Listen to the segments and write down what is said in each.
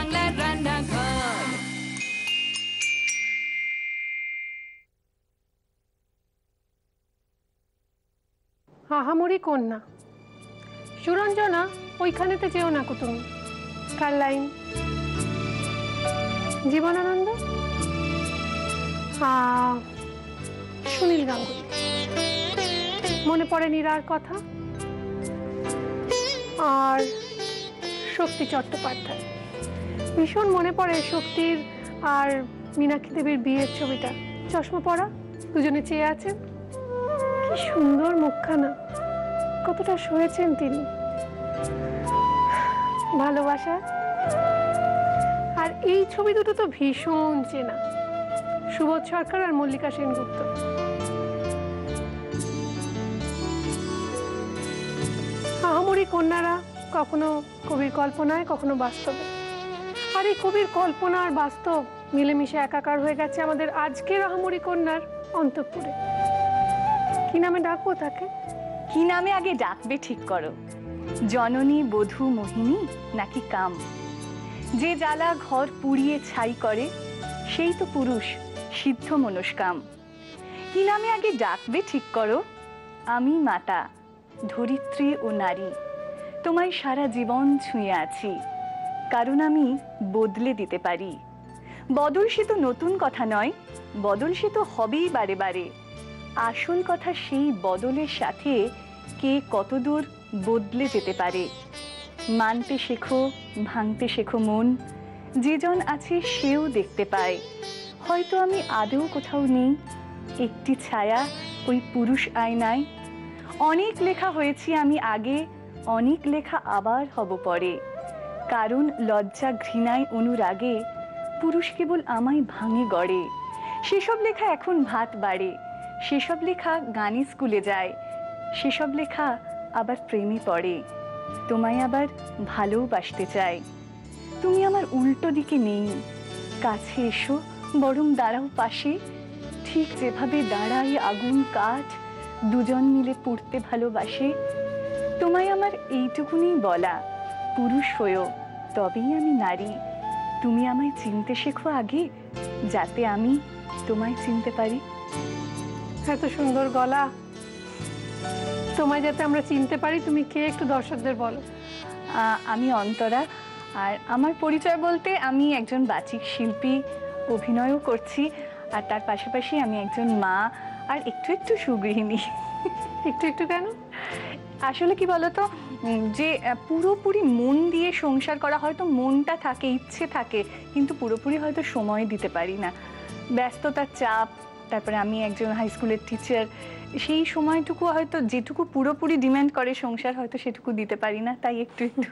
বাংলার রান্নাঘর। হাহামরি কন্যা সুরঞ্জনা, ওইখানেতে যেও না কো তুমি। কার লাইন? জীবনানন্দ, সুনীল গাঙ্গুলি, মনে পড়ে নীরার কথা, আর শক্তি চট্টোপাধ্যায়। ভীষণ মনে পড়ে শক্তির আর মীনাক্ষী দেবীর বিয়ের ছবিটা। চশমা পরা, দুজনে চেয়ে আছেন। কি সুন্দর মুখখানা, কতটা সয়েছেন তিনি। ভালোবাসা। আর এই ছবি দুটো তো ভীষণ চেনা, সুবোধ সরকার আর মল্লিকা সেনগুপ্ত। আহামরি কন্যারা কখনো কবির কল্পনায়, কখনো বাস্তবে। আর এই কবির কল্পনা আর বাস্তব মিলেমিশে একাকার হয়ে গেছে আমাদের আজকের আহামরি কন্যার অন্তঃপুরে। কি নামে ডাকবো তাকে? কি নামে আগে ডাকবে ঠিক করো, জননী, বধূ, মোহিনী নাকি কাম? যে জ্বালা ঘর পুড়িয়ে ছাই করে, সেই তো পুরুষ সিদ্ধ মনস্কাম। কি নামে আগে ডাকবে ঠিক করো, আমি মাতা, ধরিত্রী ও নারী, তোমায় সারা জীবন ছুঁয়ে আছি, কারণ আমি বদলে দিতে পারি। বদল সে তো নতুন কথা নয়, বদল সে তো হবেই বারে বারে। আসল কথা সেই বদলের সাথে কে কতদূর বদলে যেতে পারে। মানতে শেখো, ভাঙতে শেখো মন, যে জন আছে সেও দেখতে পায়। হয়তো আমি আদৌ কোথাও নেই, একটি ছায়া ওই পুরুষ আয়নায়। অনেক লেখা হয়েছি আমি আগে, অনেক লেখা আবার হব পরে। কারণ লজ্জা, ঘৃণায়, অনুরাগে পুরুষ কেবল আমায় ভাঙে গড়ে। সেসব লেখা এখন ভাত বাড়ে, সেসব লেখা গানে স্কুলে যায়, সেসব লেখা আবার প্রেমে পড়ে, তোমায় আবার ভালোবাসতে চাই। তুমি আমার উল্টো দিকে নেই, কাছে এসো, বরং দাঁড়াও পাশে। ঠিক যেভাবে দাঁড়ায় আগুন কাঠ, দুজন মিলে পুড়তে ভালোবাসে। তোমায় আমার এইটুকুনি বলা, পুরুষ হয়েও তবেই আমি নারী। তুমি আমায় চিনতে শেখো আগে, যাতে আমি তোমায় চিনতে পারি। এত সুন্দর গলা, তোমায় যাতে আমরা চিনতে পারি। তুমি কে একটু দর্শকদের বলো। আমি অন্তরা, আর আমার পরিচয় বলতে আমি একজন বাচিক শিল্পী, অভিনয়ও করছি, আর তার পাশাপাশি আমি একজন মা আর একটু একটু সুগৃহিণী। একটু একটু কেন? আসলে কি বলতো, যে পুরোপুরি মন দিয়ে সংসার করা, হয়তো মনটা থাকে, ইচ্ছে থাকে, কিন্তু পুরোপুরি হয়তো সময় দিতে পারি না। ব্যস্ততার চাপ, তারপরে আমি একজন হাই স্কুলের টিচার, সেই সময়টুকু হয়তো যেটুকু পুরোপুরি ডিমান্ড করে সংসার, হয়তো সেটুকু দিতে পারি না, তাই একটু একটু।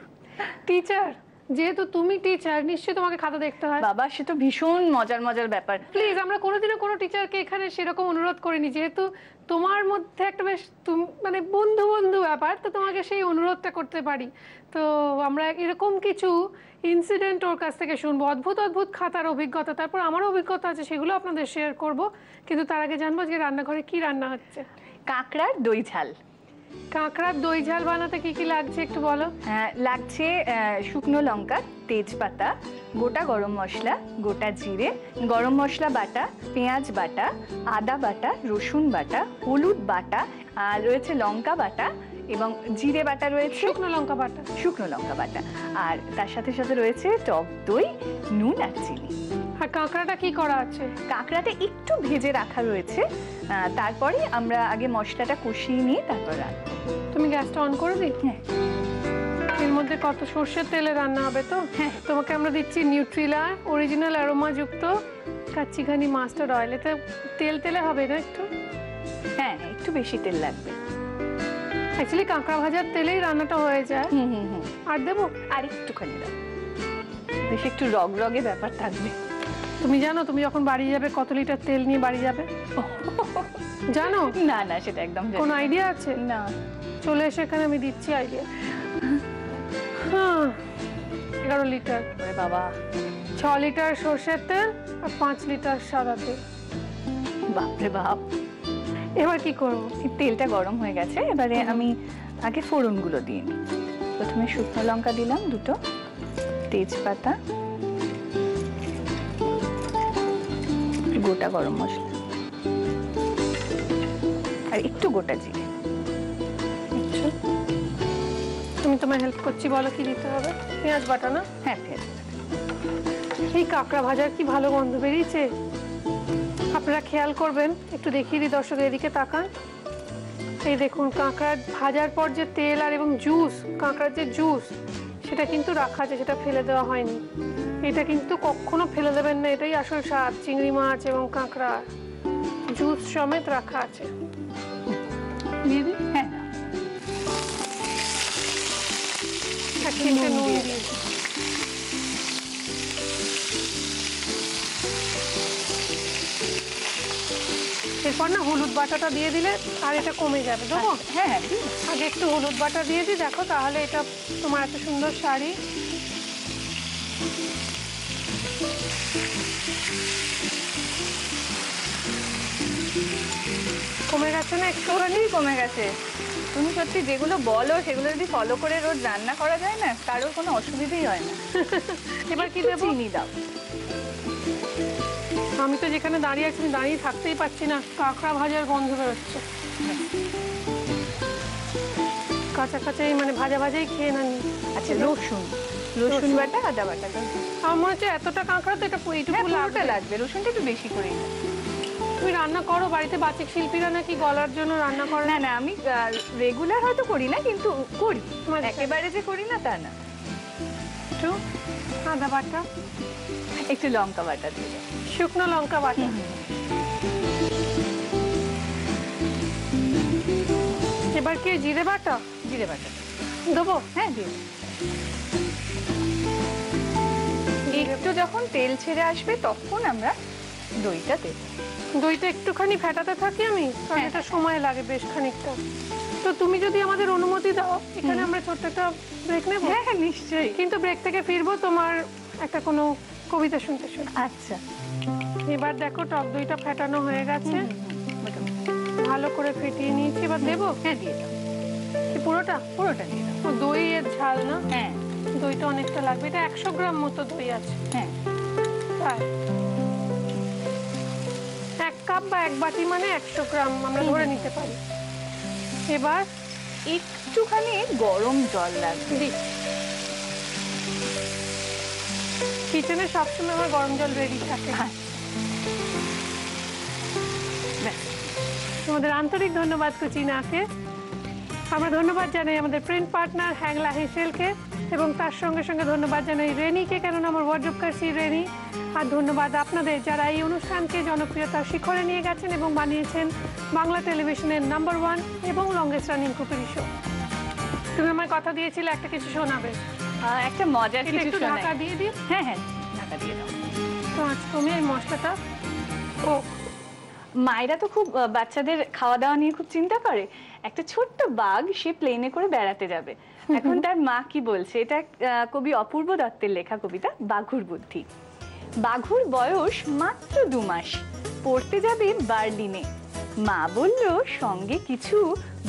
টিচার, যেহেতু তুমি টিচার, নিশ্চয়ই তোমাকে খাতা দেখতে হয়। বাবা, সে তো ভীষণ মজার মজার ব্যাপার। প্লিজ, আমরা কোনোদিনও কোনো টিচারকে এখানে সেরকম অনুরোধ করিনি। যেহেতু তোমার মধ্যে একটা বেশ মানে বন্ধু বন্ধু ব্যাপার, তো তোমাকে সেই অনুরোধটা করতে পারি। তো আমরা এরকম কিছু ইনসিডেন্ট ওর কাছ থেকে শুনবো, অদ্ভুত অদ্ভুত খাতার অভিজ্ঞতা, তারপর আমারও অভিজ্ঞতা আছে, সেগুলো আপনাদের শেয়ার করব। কিন্তু তার আগে জানবো যে রান্নাঘরে কি রান্না হচ্ছে। কাঁকড়ার দই ঝাল। কাঁকড়ার দই ঝাল বানাতে কি কি লাগছে একটু বলো। লাগছে শুকনো লঙ্কা, তেজপাতা, গোটা গরম মশলা, গোটা জিরে, গরম মশলা বাটা, পেঁয়াজ বাটা, আদা বাটা, রসুন বাটা, হলুদ বাটা, আর রয়েছে লঙ্কা বাটা এবং জিরে বাটা রয়েছে, শুকনো লঙ্কা বাটা, শুকনো লঙ্কা বাটা, আর তার সাথে সাথে রয়েছে টক দই, নুন আর চিনি। আর কাঁকড়াটা কি করা আছে? কাঁকড়াটা একটু ভেজে রাখা রয়েছে, তারপরে আমরা আগে মশলাটা কষিয়ে নিয়ে তারপর রাখবো। তুমি গ্যাসটা অন করে দিই। হ্যাঁ। এর মধ্যে কত সর্ষের তেলে রান্না হবে তো। হ্যাঁ। তোমাকে আমরা দিচ্ছি নিউট্রিলা অরিজিনাল অ্যারোমা যুক্ত কাচ্চিঘানি মাস্টার্ড অয়েল। এতে তেল তেলে হবে না একটু? হ্যাঁ, একটু বেশি তেল লাগবে। অ্যাকচুয়ালি কাঁকড়া ভাজার তেলেই রান্নাটা হয়ে যায়। আর দেবো? আর একটুখানি দাও, বেশ একটু রগরগে ব্যাপার থাকবে। তুমি জানো তুমি যখন বাড়ি যাবে কত লিটার তেল নিয়ে বাড়ি যাবে? জানো? না না, সেটা একদম কোনো আইডিয়া আছে? না। চলে এসে এখানে আমি দিচ্ছি আইডিয়া। 11 লিটার। বাবা, 6 লিটার সর্ষের তেল আর 5 লিটার সাদা তেল। বাপরে বাপ। এবার কি করবো? তেলটা গরম হয়ে গেছে, এবারে আমি আগে ফোড়নগুলো দিয়ে নিই। প্রথমে শুকনো লঙ্কা দিলাম দুটো, তেজপাতা, গোটা গরম মশলা আর একটু গোটা জিরে। আচ্ছা, তুমি তোমায় হেল্প করছি, বলো কি দিতে হবে? পেঁয়াজ বাটা না? হ্যাঁ, পেঁয়াজ। এই কাঁকড়া ভাজার কি ভালো গন্ধ বেরিয়েছে। আপনারা খেয়াল করবেন, একটু দেখিয়ে দিই দর্শক, এদিকে তাকান। এই দেখুন, কাঁকড়া ভাজার পর যে তেল আর এবং জুস, কাঁকড়ার যে জুস, সেটা কিন্তু রাখা আছে, সেটা ফেলে দেওয়া হয়নি। এটা কিন্তু কখনো ফেলে দেবেন না, এটাই আসল স্বাদ। চিংড়ি মাছ এবং কাঁকড়া জুস সমেত রাখা আছে। দিয়ে দিই? হ্যাঁ, এক চিমটে নুন দিয়ে দিই। এরপর না হলুদ বাটাটা দিয়ে দিলে আর এটা কমে যাবে। দেবো? হ্যাঁ হ্যাঁ, আগে একটু হলুদ বাটা দিয়ে দিই, দেখো তাহলে এটা তোমার এত সুন্দর শাড়ি। কমে গেছে না একটুখানি? কমে গেছে। তুমি সত্যি যেগুলো বলো সেগুলো যদি ফলো করে রোজ রান্না করা যায় না, কারোর কোনো অসুবিধাই হয় না। এবার কি দেবো? চিনি দাও। আমি তো যেখানে দাঁড়িয়ে আছি, আমি দাঁড়িয়ে থাকতেই পারছি না, কাঁকড়া ভাজার গন্ধ বেরোচ্ছে। কাঁচা কাঁচাই মানে ভাজা ভাজাই খেয়ে নেন। আচ্ছা, রসুন বাটা, আদা বাটা। আমার মনে হচ্ছে এতটা কাঁকড়া তো এটা এইটুকু লাগবে, রসুনটা একটু বেশি করে। তুমি রান্না করো বাড়িতে? বাচিক শিল্পীরা নাকি গলার জন্য রান্না করে? না না, আমি রেগুলার হয়তো করি না, কিন্তু করি। একেবারে যে করি না তা না। একটু আদা বাটা, একটু লঙ্কা বাটা দিয়ে দাও। শুকনো লঙ্কা বাটা। এবার কি জিরে বাটা? জিরে বাটা দেবো? হ্যাঁ, দিয়ে একটু যখন তেল ছেড়ে আসবে তখন আমরা দইটা দেব। দইটা একটুখানি ফেটাতে থাকি আমি, কারণ এটা সময় লাগে বেশ খানিকটা। তো তুমি যদি আমাদের অনুমতি দাও, এখানে আমরা ছোট্ট একটা ব্রেক নেব। হ্যাঁ হ্যাঁ, নিশ্চয়ই। কিন্তু ব্রেক থেকে ফিরবো তোমার একটা কোনো কবিতা শুনতে শুনতে। আচ্ছা, এবার দেখো টক দইটা ফেটানো হয়ে গেছে, ভালো করে ফেটিয়ে নিয়েছি। এবার দেবো? হ্যাঁ, দিয়ে দাও। পুরোটা? পুরোটা দিয়ে দাও। দই এর ঝাল না? হ্যাঁ, দইটা অনেকটা লাগবে। এটা 100 গ্রাম মতো দই আছে। হ্যাঁ, তাই 1 কাপ বা 1 বাটি মানে 100 গ্রাম আমরা ধরে নিতে পারি। এবার একটুখানি গরম জল লাগবে। দিই। কিচেনে সবসময় আমার গরম জল রেডি থাকে। তোমাদের আন্তরিক ধন্যবাদ কুচিনাকে। আমরা ধন্যবাদ জানাই আমাদের প্রিন্ট পার্টনার হ্যাংলা হেসেলকে, এবং তার সঙ্গে সঙ্গে ধন্যবাদ জানাই রেনিকে, কেননা আমার ওয়ার্ডরোব কারসি রেনি। আর ধন্যবাদ আপনাদের যারা এই অনুষ্ঠানকে জনপ্রিয়তার শিখরে নিয়ে গেছেন এবং বানিয়েছেন বাংলা টেলিভিশনের নাম্বার 1 এবং লংগেস্ট রানিং কুকুরি শো। তুমি আমায় কথা দিয়েছিলে একটা কিছু শোনাবে। একটা মজার কিছু একটু ঢাকা দিয়ে দিই। হ্যাঁ হ্যাঁ, ঢাকা দিয়ে দাও। তো আজ কমে এই মশলাটা। ও মায়েরা তো খুব বাচ্চাদের খাওয়া দাওয়া নিয়ে খুব চিন্তা করে। একটা ছোট্ট বাঘ সে প্লেনে করে বেড়াতে যাবে, এখন তার মা কি বলছে, এটা কবি অপূর্ব দত্তের লেখা কবিতা বাঘুর বুদ্ধি। বাঘুর বয়স মাত্র 2 মাস, পড়তে যাবে বার্লিনে। মা বলল সঙ্গে কিছু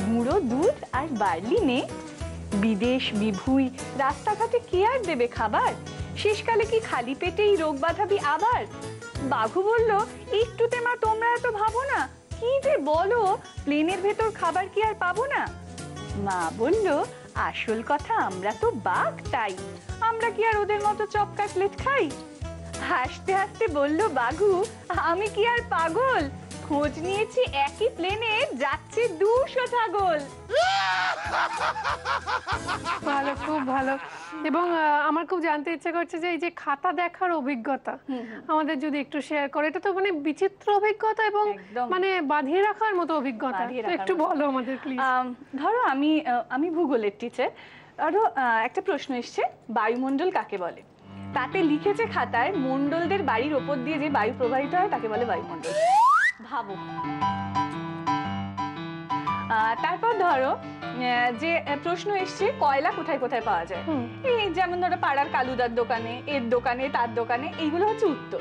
গুঁড়ো দুধ আর বার্লি নে। বিদেশ বিভুই রাস্তাঘাটে কে আর দেবে খাবার, শেষকালে কি খালি পেটেই রোগ বাঁধাবি আবার। বাঘু বলল একটুতে মা তোমরা এত ভাবো না, কি যে বলো, প্লেনের ভেতর খাবার কি আর পাবো না। মা বলল আসল কথা আমরা তো বাঘ, তাই আমরা কি আর ওদের মতো চপ কাটলেট খাই। হাসতে হাসতে বলল বাঘু আমি কি আর পাগল, খোঁজ নিয়েছি একই প্লেনে যাচ্ছে 200 ছাগল। ভালো, খুব ভালো। এবং আমার খুব জানতে ইচ্ছে করছে যে এই যে খাতা দেখার অভিজ্ঞতা আমাদের যদি একটু শেয়ার করে। এটা তো মানে বিচিত্র অভিজ্ঞতা এবং মানে বাঁধিয়ে রাখার মতো অভিজ্ঞতা, একটু বলো আমাদের প্লিজ। ধরো আমি ভূগোলের টিচার, ধরো একটা প্রশ্ন এসছে বায়ুমণ্ডল কাকে বলে, তাতে লিখেছে খাতায় মণ্ডলদের বাড়ির ওপর দিয়ে যে বায়ু প্রবাহিত হয় তাকে বলে বায়ুমণ্ডল। ভাবো। তারপর ধরো যে প্রশ্ন এসছে কয়লা কোথায় কোথায় পাওয়া যায়, এই যেমন ধরো পাড়ার কালুদার দোকানে, এর দোকানে, তার দোকানে, এইগুলো হচ্ছে উত্তর।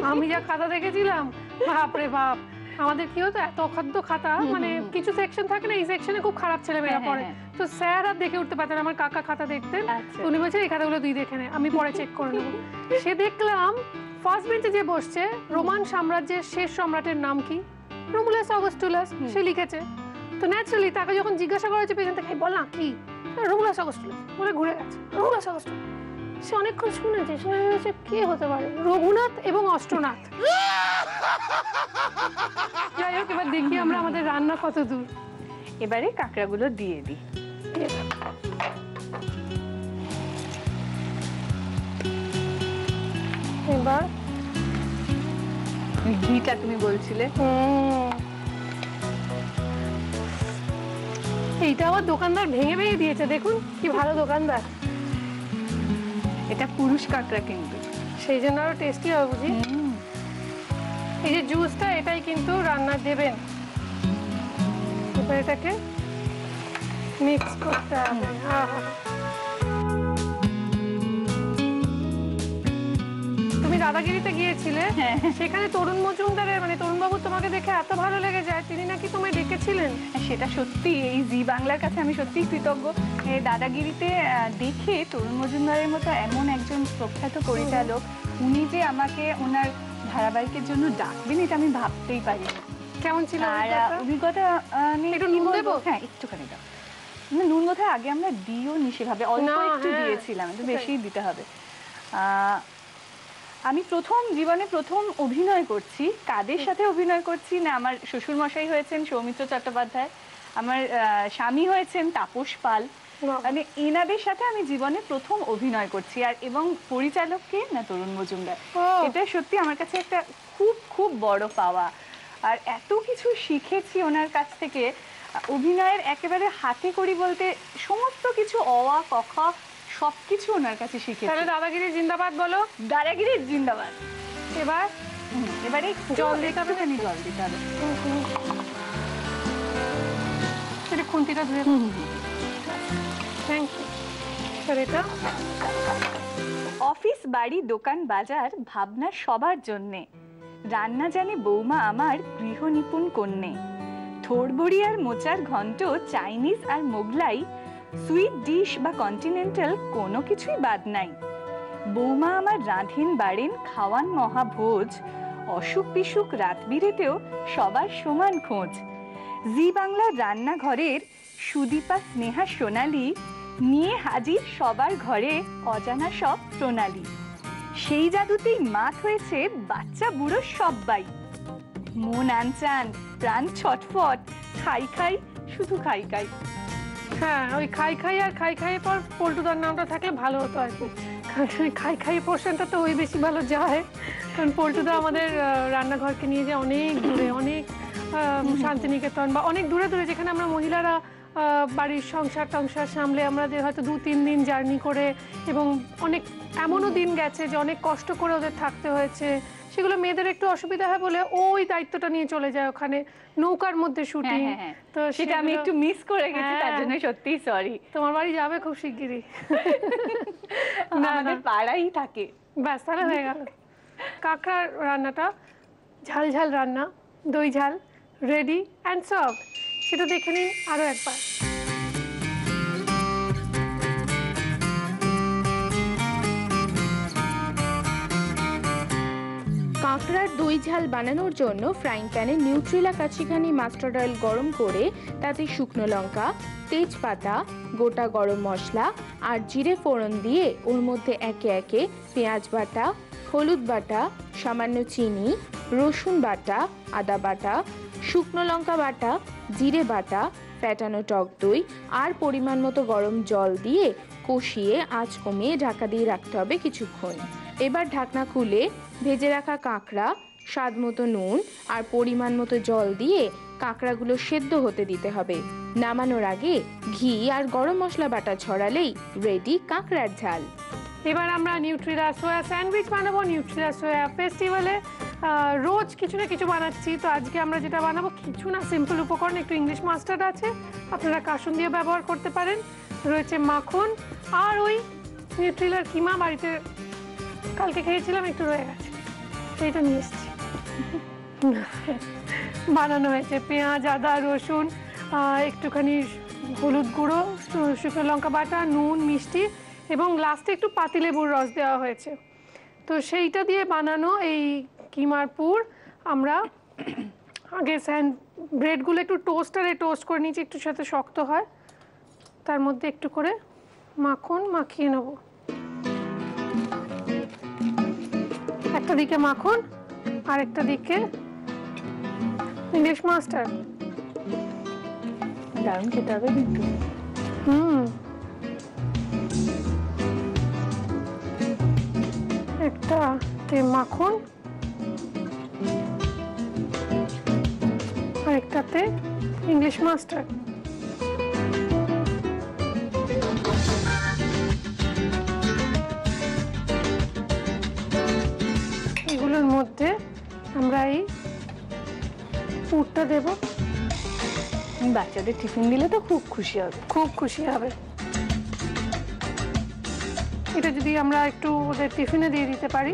আমি যা খাতা দেখেছিলাম, বাপরে বাপ, আমাদের কি হতো, এত অখাদ্য খাতা, মানে কিছু সেকশন থাকে না, এই সেকশনে খুব খারাপ ছেলেমেয়েরা পড়ে, তো স্যার আর দেখে উঠতে পারতেন। আমার কাকা খাতা দেখতেন, উনি বলছেন এই খাতাগুলো তুই দেখে নে, আমি পরে চেক করে নেবো। সে দেখলাম ফার্স্ট বেঞ্চে যে বসছে, রোমান সাম্রাজ্যের শেষ সম্রাটের নাম কি? রোমুলাস অগাস্টুলাস, সে লিখেছে। তো ন্যাচারালি তাকে যখন জিজ্ঞাসা করা হয়েছে পেছন থেকে, বল না কি, রোমুলাস অগাস্টুলাস বলে ঘুরে গেছে, রোমুলাস অগাস্টুলাস। সে অনেকক্ষণ শুনেছে, শুনে ভেবেছে কে হতে পারে, রঘুনাথ এবং অষ্টনাথ। যাই হোক, এবার দেখি আমরা আমাদের রান্না কত দূর। এবারে কাঁকড়াগুলো দিয়ে দিই। এবার ঘিটা তুমি বলছিলে, এইটা আবার দোকানদার ভেঙে ভেঙে দিয়েছে, দেখুন কি ভালো দোকানদার। এটা পুরুষ কাঁকড়া কিন্তু, সেই জন্য আরো টেস্টি হবে বুঝি। এই যে জুসটা, এটাই কিন্তু রান্না দেবেন। এবার এটাকে মিক্স করতে হবে। তুমি দাদাগিরিতে গিয়েছিলে, সেখানে তরুণ মজুমদারের, মানে তরুণবাবু তোমাকে দেখে এত ভালো লেগে যায়, তিনি নাকি তোমায় ডেকেছিলেন। সেটা সত্যি, এই জি বাংলার কাছে আমি সত্যিই কৃতজ্ঞ। দাদাগিরিতে দেখে তরুণ মজুমদারের মতো এমন একজন প্রখ্যাত পরিচালক, উনি যে আমাকে ওনার ধারাবাহিকের জন্য ডাকবেন, এটা আমি ভাবতেই পারি। কেমন ছিল অভিজ্ঞতা? একটু নুন দেবো? হ্যাঁ, একটুখানি দাও। নুন বোধহয় আগে আমরা দিও নি সেভাবে, অল্প একটু দিয়েছিলাম, একটু বেশি দিতে হবে। আমি জীবনে প্রথম অভিনয় করছি। কাদের সাথে অভিনয় করছি না, আমার শ্বশুর মশাই হয়েছেন সৌমিত্র চট্টোপাধ্যায়, আমার স্বামী হয়েছেন তাপস পাল, মানে এনাদের সাথে আমি জীবনে প্রথম অভিনয় করছি। আর এবং পরিচালককে না, তরুণ মজুমদার। এটা সত্যি আমার কাছে একটা খুব খুব বড় পাওয়া। আর এত কিছু শিখেছি ওনার কাছ থেকে, অভিনয়ের একেবারে হাতে করি বলতে সমস্ত কিছু, অওয়া কখা সবকিছু ওনার কাছে শিখেছি। তাহলে দাদাগিরি জিন্দাবাদ বলো। দাদাগিরি জিন্দাবাদ। এবারে জল দিতে হবে, জল দিতে হবে। সেটা খুন্তিটা ধুয়ে, থ্যাংক ইউ। এটা অফিস, বাড়ি, দোকান, বাজার, ভাবনা সবার জন্যে। রান্না জানে বৌমা আমার গৃহ নিপুণ কন্যে। থোড়বড়ি আর মোচার ঘন্ট, চাইনিজ আর মোগলাই, সুইট ডিশ বা কন্টিনেন্টাল কোনো কিছুই বাদ নাই। বৌমা আমার রাঁধেন বাড়েন, খাওয়ান মহাভোজ। অসুখ বিসুখ রাত বিরেতেও সবার সমান খোঁজ। জি বাংলার রান্নাঘরের সুদীপা, স্নেহা, সোনালি নিয়ে হাজির সবার ঘরে অজানা সব প্রণালী। সেই জাদুতেই মাত হয়েছে বাচ্চা বুড়ো সব্বাই। মন আনচান, প্রাণ ছটফট, খাই খাই শুধু খাই খাই। হ্যাঁ, ওই খাই খাই আর খাই খাইয়ের পর পল্টুদার নামটা থাকলে ভালো হতো আর কি। খাই খাই পোর্শনটা তো ওই বেশি ভালো যায়, কারণ পল্টুদা আমাদের রান্নাঘরকে নিয়ে যায় অনেক দূরে, অনেক শান্তিনিকেতন বা অনেক দূরে দূরে, যেখানে আমরা মহিলারা বাড়ির সংসার টংসার সামলে আমাদের হয়তো 2-3 দিন জার্নি করে, এবং অনেক এমনও দিন গেছে যে অনেক কষ্ট করে ওদের থাকতে হয়েছে। সেগুলো মেয়েদের একটু অসুবিধা হয় বলে ওই দায়িত্বটা নিয়ে চলে যায় ওখানে, নৌকার মধ্যে শুটিং। তো সেটা আমি একটু মিস করে গেছি, তার জন্য সত্যিই সরি। তোমার বাড়ি যাবে খুব শিগগিরই, আমাদের পাড়াই থাকে। ব্যাস, তাহলে হয়ে গেল। কাঁকড়ার রান্নাটা ঝাল ঝাল রান্না, দই ঝাল রেডি অ্যান্ড সার্ভ। সেটা দেখে নিন আরো একবার। কাঁকড়ার দই ঝাল বানানোর জন্য ফ্রাইং প্যানে নিউট্রেলা কাচিঘানি মাস্টার্ড অয়েল গরম করে তাতে শুকনো লঙ্কা, তেজপাতা, গোটা গরম মশলা আর জিরে ফোড়ন দিয়ে ওর মধ্যে একে একে পেঁয়াজ বাটা, হলুদ বাটা, সামান্য চিনি, রসুন বাটা, আদা বাটা, শুকনো লঙ্কা বাটা, জিরে বাটা, ফ্যাটানো টক দই আর পরিমাণ মতো গরম জল দিয়ে কষিয়ে আঁচ কমিয়ে ঢাকা দিয়ে রাখতে হবে কিছুক্ষণ। এবার ঢাকনা খুলে ভেজে রাখা কাঁকড়া, স্বাদ মতো নুন আর পরিমাণ মতো জল দিয়ে কাঁকড়াগুলো সেদ্ধ হতে দিতে হবে। নামানোর আগে ঘি আর গরম মশলা বাটা ছড়ালেই রেডি কাঁকড়ার ঝাল। এবার আমরা নিউট্রিলা সোয়া স্যান্ডউইচ বানাবো। নিউট্রিলা সোয়া ফেস্টিভ্যালে রোজ কিছু না কিছু বানাচ্ছি, তো আজকে আমরা যেটা বানাবো কিছু না, সিম্পল উপকরণ, একটু ইংলিশ মাস্টার্ড আছে, আপনারা কাসুন দিয়ে ব্যবহার করতে পারেন, রয়েছে মাখন আর ওই নিউট্রিলার কিমা বাড়িতে কালকে খেয়েছিলাম, একটু রয়ে গেছে, সেইটা নিয়ে এসছি। বানানো হয়েছে। পেঁয়াজ, আদা, রসুন, একটুখানি হলুদ গুঁড়ো, শুকনো লঙ্কা বাটা, নুন, মিষ্টি এবং লাস্টে একটু পাতিলেবুর রস দেওয়া হয়েছে। তো সেইটা দিয়ে বানানো এই কিমার পুর আমরা আগে ব্রেডগুলো একটু টোস্টারে টোস্ট করে নিয়েছি, একটু সাথে শক্ত হয়, তার মধ্যে একটু করে মাখন মাখিয়ে নেব। একটা দিকে মাখন আর একটা দিকে ইংলিশ মাস্টার্ড। দারুণ খেতে হবে কিন্তু। একটাতে মাখন আর একটাতে ইংলিশ মাস্টার্ড। এগুলোর মধ্যে আমরা এই পুরটা দেব। বাচ্চাদের টিফিন দিলে তো খুব খুশি হবে, খুব খুশি হবে। এটা যদি আমরা একটু ওদের টিফিনে দিয়ে দিতে পারি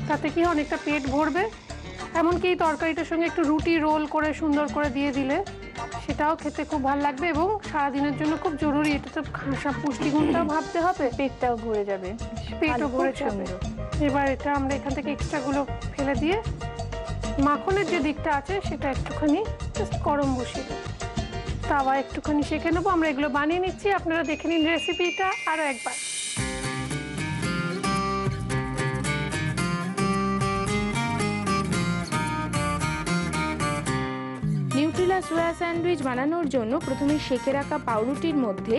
তাতে কি অনেকটা পেট ভরবে। এমনকি এই তরকারিটার সঙ্গে একটু রুটি রোল করে সুন্দর করে দিয়ে দিলে সেটাও খেতে খুব ভালো লাগবে এবং সারাদিনের জন্য খুব জরুরি। এটা তো পুষ্টিগুণটাও ভাবতে হবে, পেটটাও ভরে যাবে, পেটও ভরে যাবে। এবার এটা আমরা এখান থেকে এক্সট্রাগুলো ফেলে দিয়ে মাখনের যে দিকটা আছে সেটা একটুখানি জাস্ট গরম বসিয়ে তাওয়া একটুখানি সেঁকে নেবো। আমরা এগুলো বানিয়ে নিচ্ছি, আপনারা দেখে নিন রেসিপিটা আরও একবার। নিউট্রিলা সোয়া স্যান্ডউইচ বানানোর জন্য প্রথমে সেঁকে রাখা পাউরুটির মধ্যে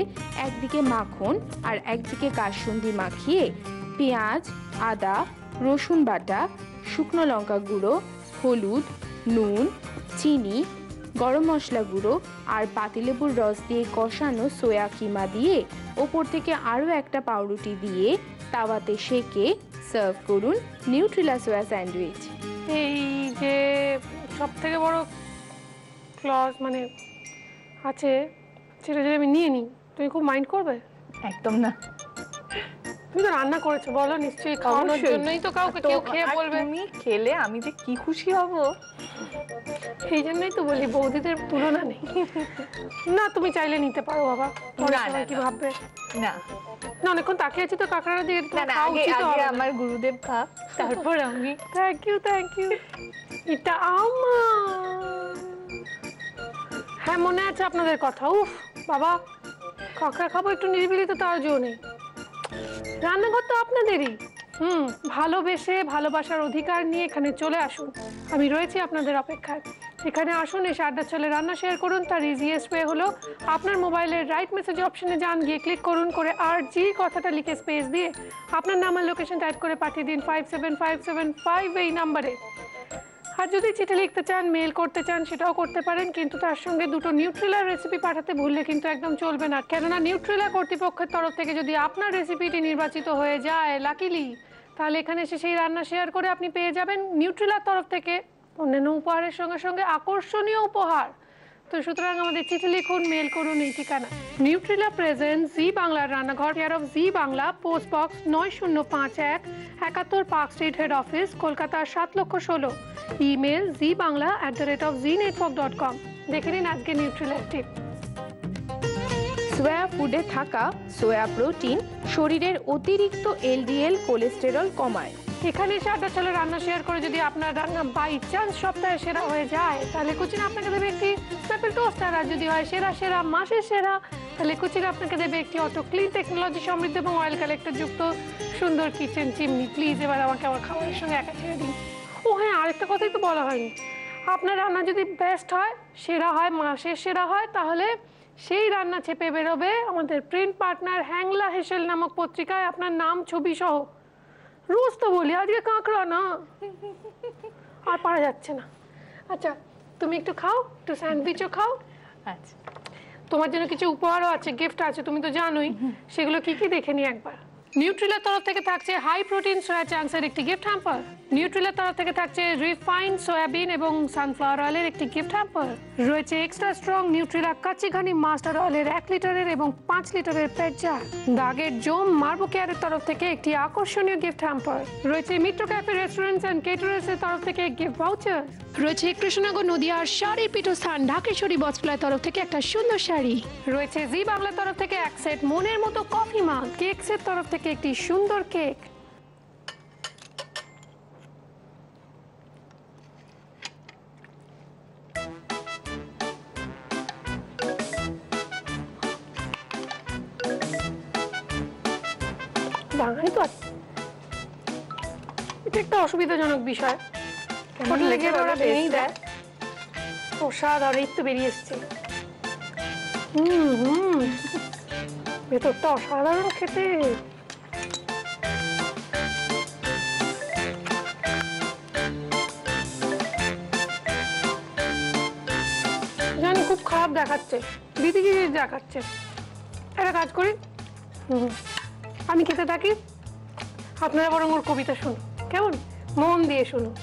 একদিকে মাখন আর একদিকে কাসুন্দি মাখিয়ে পেঁয়াজ, আদা, রসুন বাটা, শুকনো লঙ্কা গুঁড়ো, হলুদ, নুন, চিনি, গরম মশলা গুঁড়ো আর পাতিলেবুর রস দিয়ে কষানো সোয়া কিমা দিয়ে ওপর থেকে আরও একটা পাউরুটি দিয়ে তাওয়াতে সেঁকে সার্ভ করুন নিউট্রিলা সোয়া স্যান্ডউইচ। এই যে সব থেকে বড় ক্লজ মানে আছে সেটা যদি আমি নিয়ে নিই, তুমি খুব মাইন্ড করবে? একদম না। তুমি তো রান্না করেছো, বলো নিশ্চয়ই খাওয়ানোর জন্যই তো কাউকে কেউ খেয়ে বলবে। তুমি খেলে আমি যে কি খুশি হব, সেই জন্যই তো বলি বৌদিদের তুলনা নেই। না তুমি চাইলে নিতে পারো বাবা, কি ভাববে? না না অনেকক্ষণ তাকিয়ে আছি তো কাঁকড়া দিয়ে আগে আমার গুরুদেব খাক, তারপর আমি। Thank you thank you. এটা আমার, হ্যাঁ মনে আছে আপনাদের কথা। উফ বাবা, কাঁকড়া খাবো একটু নিরিবিলি, তো তার জন্য নেই। রান্নাঘর তো আপনাদেরই। ভালোবেসে ভালোবাসার অধিকার নিয়ে এখানে চলে আসুন, আমি রয়েছি আপনাদের অপেক্ষায়। এখানে আসুন, এসে আড্ডার ছলে রান্না শেয়ার করুন। তার ইজিয়েস্ট ওয়ে হলো আপনার মোবাইলের রাইট মেসেজ অপশনে যান, গিয়ে ক্লিক করুন, করে RG কথাটা লিখে স্পেস দিয়ে আপনার নাম আর লোকেশন টাইপ করে পাঠিয়ে দিন 57575 এই নাম্বারে। আর যদি চিঠি লিখতে চান, মেল করতে চান, সেটাও করতে পারেন, কিন্তু তার সঙ্গে দুটো নিউট্রিলার রেসিপি পাঠাতে ভুললে কিন্তু একদম চলবে না। কেননা নিউট্রিলা কর্তৃপক্ষের তরফ থেকে যদি আপনার রেসিপিটি নির্বাচিত হয়ে যায় লাকিলি, তাহলে এখানে এসে সেই রান্না শেয়ার করে আপনি পেয়ে যাবেন নিউট্রিলার তরফ থেকে অন্যান্য উপহারের সঙ্গে সঙ্গে আকর্ষণীয় উপহার। তো সুতরাং আমাদের চিঠি লিখুন, মেল করুন এই ঠিকানা। নিউট্রিলা প্রেজেন্ট জি বাংলার রান্নাঘর, care of G Bangla, post box 9051, 71 park street, head office, Kolkata 7,16,000। Email zibangla@znetwork.com। দেখে নিন আজকে নিউট্রিলার টিপ। সোয়া ফুডে থাকা সোয়া প্রোটিন শরীরের অতিরিক্ত LDL কোলেস্টেরল কমায়। এখানে এসে আড্ডা চলে রান্না শেয়ার করে যদি আপনার রান্না বাই চান্স সপ্তাহে সেরা হয়ে যায়, তাহলে কুচিন আপনাকে দেবে একটি স্ন্যাপেল টোস্টার। আর যদি হয় সেরা মাসের সেরা, তাহলে কুচিন আপনাকে দেবে একটি অটো ক্লিন টেকনোলজি সমৃদ্ধ এবং অয়েল কালেক্টর যুক্ত সুন্দর কিচেন চিমনি। প্লিজ এবার আমাকে আমার খাবারের সঙ্গে একা ছেড়ে দিন। ও হ্যাঁ, আরেকটা কথাই তো বলা হয়নি, আপনার রান্না যদি বেস্ট হয়, সেরা হয়, মাসের সেরা হয়, তাহলে সেই রান্না ছেপে বেরোবে আমাদের প্রিন্ট পার্টনার হ্যাংলা হেসেল নামক পত্রিকায় আপনার নাম ছবি সহ। রোজ তো বলি, আজকে কাঁকড়া না, আর পারা যাচ্ছে না। আচ্ছা তুমি একটু খাও, একটু স্যান্ডউইচও খাও। আচ্ছা, তোমার জন্য কিছু উপহারও আছে, গিফট আছে, তুমি তো জানোই। সেগুলো কি কি দেখে নি একবার। নিউট্রিলার তরফ থেকে থাকছে হাই প্রোটিন সয়া চাংসের একটি গিফট হ্যাম্পার। নিউট্রিলার তরফ থেকে থাকছে রিফাইন্ড সয়াবিন এবং সানফ্লাওয়ার অয়েলের একটি গিফট হ্যাম্পার। রয়েছে এক্সট্রা স্ট্রং নিউট্রিলা কাচিঘানি মাস্টার্ড অয়েলের 1 লিটারের এবং 5 লিটারের পেট জার। দাগের জোম মার্বো কেয়ারের তরফ থেকে একটি আকর্ষণীয় গিফট হ্যাম্পার। রয়েছে মিত্র ক্যাফে রেস্টুরেন্টস অ্যান্ড কেটারার্সের তরফ থেকে গিফট ভাউচার। রয়েছে কৃষ্ণনগর নদিয়ার শাড়ির পীঠস্থান ঢাকেশ্বরী বস্ত্রালয়ের তরফ থেকে একটা সুন্দর শাড়ি। রয়েছে জি বাংলার তরফ থেকে এক সেট মনের মতো কফি মাগ। কেকসের তরফ থেকে একটি সুন্দর কেক। বাঙালি তো এটা একটা অসুবিধাজনক বিষয়। হোটেলে গিয়ে ওরা নেই দেয়, অসাধারণ। এই তো বেরিয়ে এসছে। ভেতরটা অসাধারণ খেতে। জানি খুব খারাপ দেখাচ্ছে, দিদি কি দেখাচ্ছে। একটা কাজ করি, আমি খেতে থাকি, আপনারা বরং ওর কবিতা শুনুন, কেমন? মন দিয়ে শুনুন,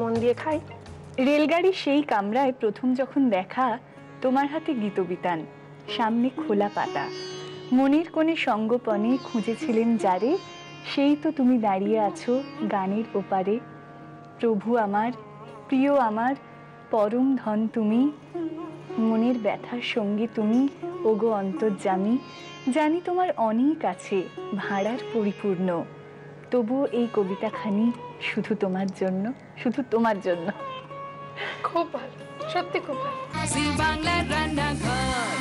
মন দিয়ে খাই। রেলগাড়ি সেই কামরায় প্রথম যখন দেখা, তোমার হাতে গীতবিতান, সামনে খোলা পাতা, মনের কোণে সঙ্গোপনে খুঁজেছিলেন যারে, সেই তো তুমি দাঁড়িয়ে আছো গানের ওপারে। প্রভু আমার, প্রিয় আমার, পরম ধন তুমি, মনের ব্যথার সঙ্গী তুমি, ওগো অন্তর্যামী। জানি তোমার অনেক আছে ভাড়ার পরিপূর্ণ, তবুও এই কবিতাখানি শুধু তোমার জন্য, শুধু তোমার জন্য। খুব ভালো, সত্যি খুব ভালো। জি বাংলার রান্নাঘর।